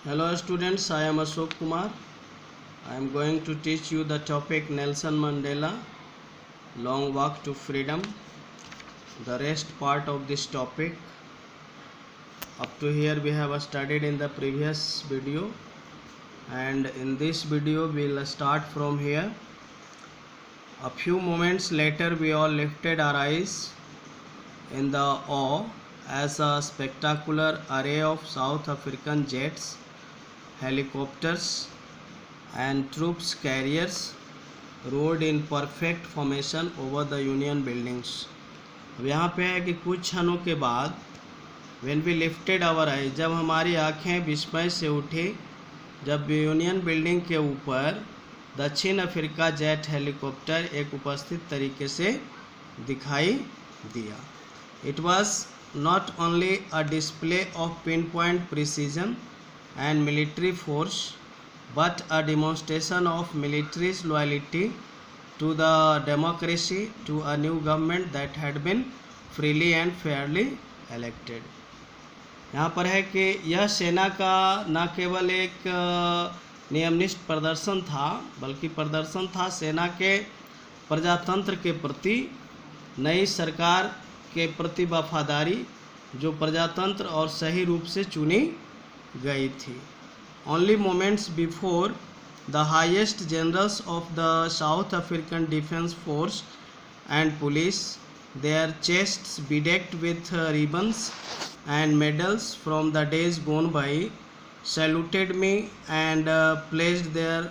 Hello students, I am Ashok Kumar. I am going to teach you the topic Nelson Mandela, Long Walk to Freedom. The rest part of this topic up to here we have studied in the previous video, and in this video we will start from here. A few moments later we all lifted our eyes in the awe as a spectacular array of South African jets, helicopters and troops carriers rode in perfect formation over the Union buildings. अब यहाँ पे है कि कुछ क्षणों के बाद when we lifted our eyes, जब हमारी आँखें विस्मय से उठी जब यूनियन बिल्डिंग के ऊपर दक्षिण अफ्रीका जेट हेलीकॉप्टर एक उपस्थित तरीके से दिखाई दिया. It was not only a display of pinpoint precision and military force, but a demonstration of military's loyalty to the democracy, to a new government that had been freely and fairly elected. यहाँ पर है कि यह सेना का न केवल एक नियमनिष्ठ प्रदर्शन था, बल्कि प्रदर्शन था सेना के प्रजातंत्र के प्रति, नई सरकार के प्रति वफादारी जो प्रजातंत्र और सही रूप से चुनी गई थी. Only moments before, the highest generals of the South African Defence Force and police, their chests bedecked with ribbons and medals from the days gone by, saluted me and pledged their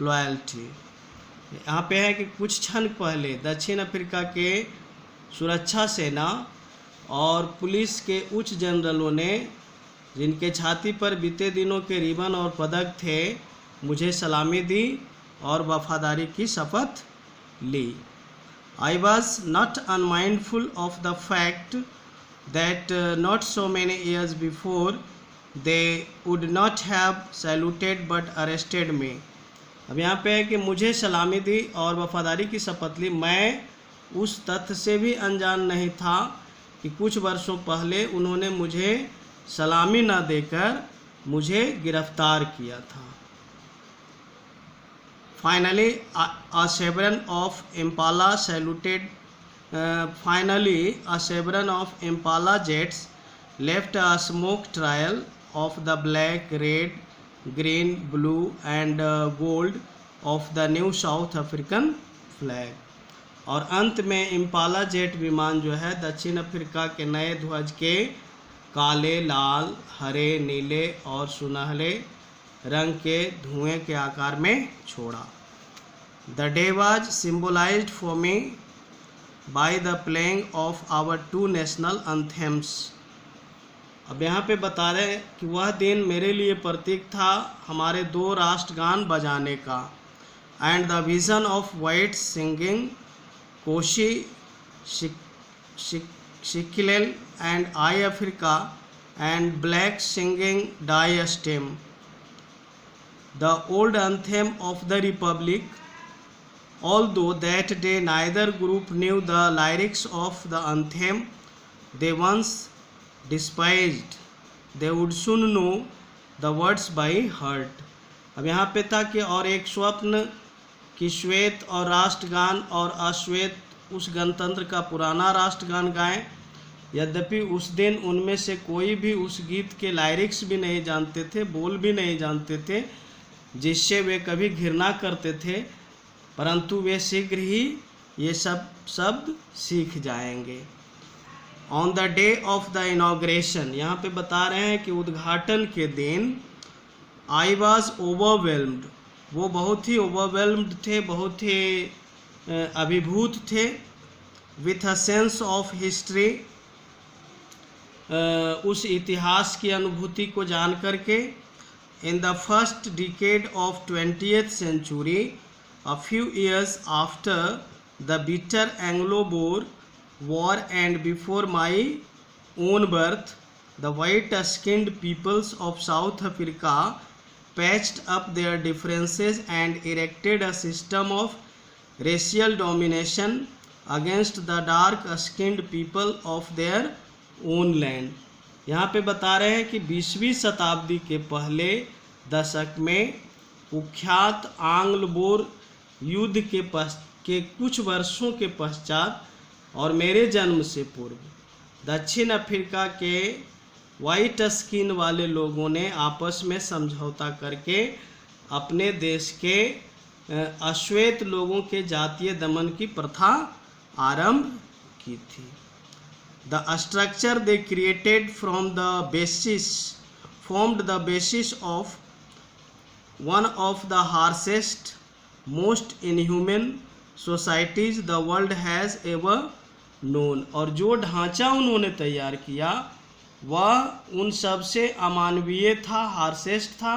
loyalty. यहाँ पे है कि कुछ क्षण पहले दक्षिण Africa के सुरक्षा सेना और पुलिस के उच्च जनरलों ने, जिनके छाती पर बीते दिनों के रिबन और पदक थे, मुझे सलामी दी और वफादारी की शपथ ली. I was not unmindful of the fact that not so many years before they would not have saluted but arrested me. अब यहाँ पे है कि मुझे सलामी दी और वफादारी की शपथ ली. मैं उस तथ्य से भी अनजान नहीं था कि कुछ वर्षों पहले उन्होंने मुझे सलामी न देकर मुझे गिरफ्तार किया था. Finally, a chevron of Impala saluted. Finally, a chevron of Impala jets left a smoke trail of the black, red, green, blue and gold of the new South African flag. और अंत में इम्पाला जेट विमान जो है दक्षिण Africa के नए ध्वज के काले, लाल, हरे, नीले और सुनहरे रंग के धुएं के आकार में छोड़ा. The day was symbolized for me by the playing of our two national anthems. अब यहाँ पे बता रहे हैं कि वह दिन मेरे लिए प्रतीक था हमारे दो राष्ट्रगान बजाने का. And the vision of white singing Koshi, Shikilel and I Africa and black singing Die Stem, the old anthem of the Republic. Although that day neither group knew the lyrics of the anthem they once despised, they would soon know the words by heart. अब यहाँ पे था कि और एक स्वप्न कि श्वेत और राष्ट्रगान और अश्वेत उस गणतंत्र का पुराना राष्ट्रगान गाएं. यद्यपि उस दिन उनमें से कोई भी उस गीत के लाइरिक्स भी नहीं जानते थे, बोल भी नहीं जानते थे, जिससे वे कभी घृणा करते थे, परंतु वे शीघ्र ही ये सब शब्द सीख जाएंगे. On the day of the inauguration, यहाँ पे बता रहे हैं कि उद्घाटन के दिन आई वॉज ओवरवेल्म्ड, वो बहुत ही ओवरवेल्म्ड थे, बहुत ही अभिभूत थे. With a sense of history, उस इतिहास की अनुभूति को जान करके. In the first decade of 20th century, a few years after the bitter Anglo-Boer War and before my own birth, the white-skinned peoples of South Africa patched up their differences and erected a system of racial domination against the dark-skinned people of their own land. यहाँ पे बता रहे हैं कि 20वीं शताब्दी के पहले दशक में कुख्यात आंग्ल बोर युद्ध के कुछ वर्षों के पश्चात और मेरे जन्म से पूर्व दक्षिण अफ्रीका के वाइट स्किन वाले लोगों ने आपस में समझौता करके अपने देश के अश्वेत लोगों के जातीय दमन की प्रथा आरंभ की थी। The structure they created formed the basis of one of the harshest, most inhuman societies the world has ever known। और जो ढांचा उन्होंने तैयार किया वह उन सब से अमानवीय था, हार्शेस्ट था,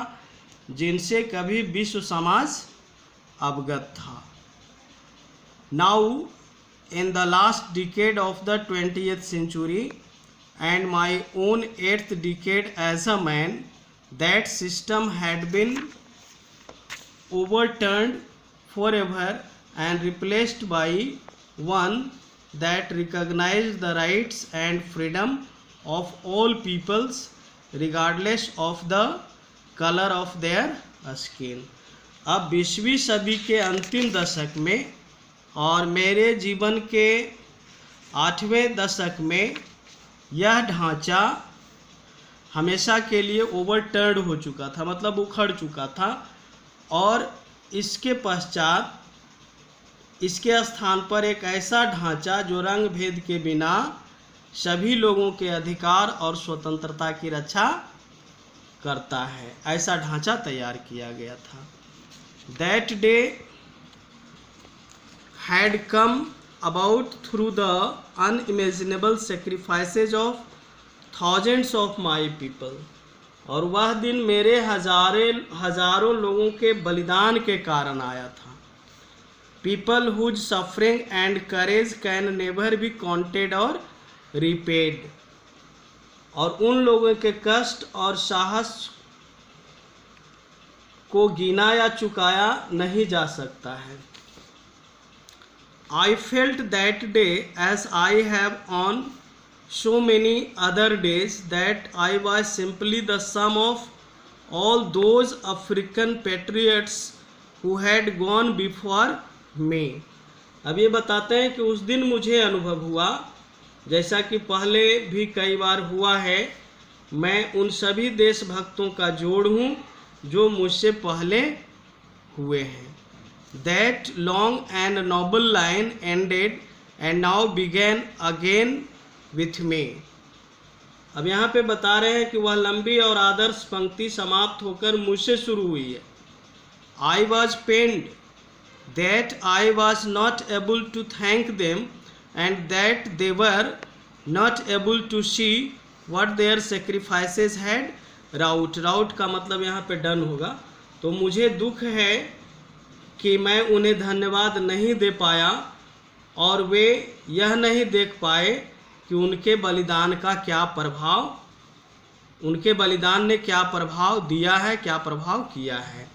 जिनसे कभी विश्व समाज अवगत था। Now in the last decade of the 20th century and my own 8th decade as a man, that system had been overturned forever and replaced by one that recognized the rights and freedom of all peoples regardless of the color of their skin। अब 20वीं सदी के अंतिम दशक में और मेरे जीवन के 8वें दशक में यह ढांचा हमेशा के लिए ओवरटर्न हो चुका था, मतलब उखड़ चुका था, और इसके पश्चात इसके स्थान पर एक ऐसा ढांचा जो रंग भेद के बिना सभी लोगों के अधिकार और स्वतंत्रता की रक्षा करता है, ऐसा ढांचा तैयार किया गया था। That day had come about through the unimaginable sacrifices of thousands of my people। और वह दिन मेरे हजारों लोगों के बलिदान के कारण आया था। People whose suffering and courage can never be counted or repaid। और उन लोगों के कष्ट और साहस को गिना या चुकाया नहीं जा सकता है। I felt that day, as I have on so many other days, that I was simply the sum of all those African patriots who had gone before me। अब ये बताते हैं कि उस दिन मुझे अनुभव हुआ, जैसा कि पहले भी कई बार हुआ है, मैं उन सभी देशभक्तों का जोड़ हूँ जो मुझसे पहले हुए हैं। That long and noble line ended and now began again with me। अब यहाँ पे बता रहे हैं कि वह लंबी और आदर्श पंक्ति समाप्त होकर मुझसे शुरू हुई है। I was pained that I was not able to thank them and that they were not able to see what their sacrifices had wrought। राउट का मतलब यहाँ पे डन होगा। तो मुझे दुख है कि मैं उन्हें धन्यवाद नहीं दे पाया और वे यह नहीं देख पाए कि उनके बलिदान ने क्या प्रभाव दिया है, क्या प्रभाव किया है।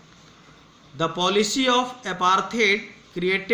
The policy of apartheid created